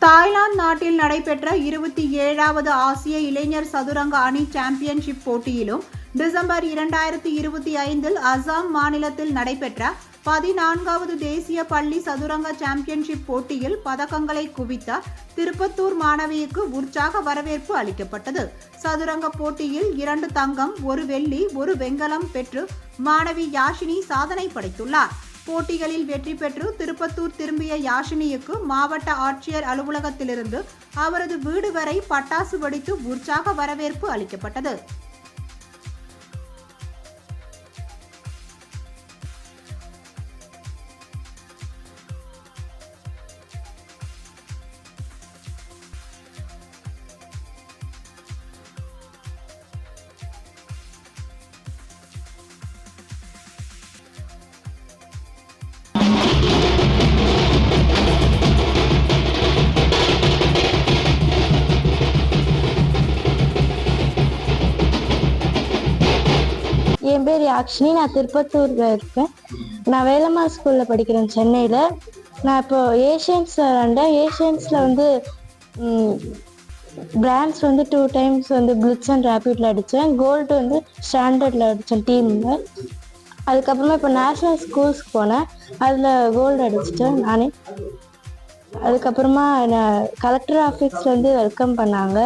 Thailand நாட்டில் நடைபெற்ற 27வது ஆசிய இளைஞர் சதுரங்க அணி சாம்பியன்ஷிப் போட்டியிலும் டிசம்பர் 2025 அசாம் மாநிலத்தில் நடைபெற்ற 14வது தேசிய பள்ளி சதுரங்க சாம்பியன்ஷிப் போட்டியில் பதக்கங்களை குவித்த திருப்பத்தூர் மாணவிக்கு உற்சாக வரவேற்பு அளிக்கப்பட்டது. சதுரங்க போட்டியில் 2 தங்கம், 1 வெள்ளி, 1 வெண்கலம் பெற்று மாணவி யாஷினி சாதனை படைத்துள்ளார். போட்டிகளில் வெற்றி பெற்று திருப்பத்தூர் திரும்பிய யாஷினியுக்கு மாவட்ட ஆட்சியர் அலுவலகத்திலிருந்து அவரது வீடு வரை பட்டாசு வெடித்து உற்சாக வரவேற்பு அளிக்கப்பட்டது. என் பேர் யாக்ஷினி. நான் திருப்பத்தூரில் இருக்கேன். நான் வேலம்மா ஸ்கூலில் படிக்கிறேன் சென்னையில். நான் இப்போ ஏஷியன்ஸ் விளாண்டேன். ஏஷியன்ஸில் பிரான்ஸ் 2 டைம்ஸ் பிளிட்ஸ் அண்ட் ரேபிடில் அடித்தேன். கோல்டு ஸ்டாண்டர்டில் அடித்தேன் டீமில். அதுக்கப்புறமா இப்போ நேஷ்னல் ஸ்கூல்ஸ்க்கு போனேன். அதில் கோல்டு அடிச்சிட்டேன் நானே. அதுக்கப்புறமா என்னை கலெக்டர் ஆஃபீஸ்லேருந்து வெல்கம் பண்ணாங்க.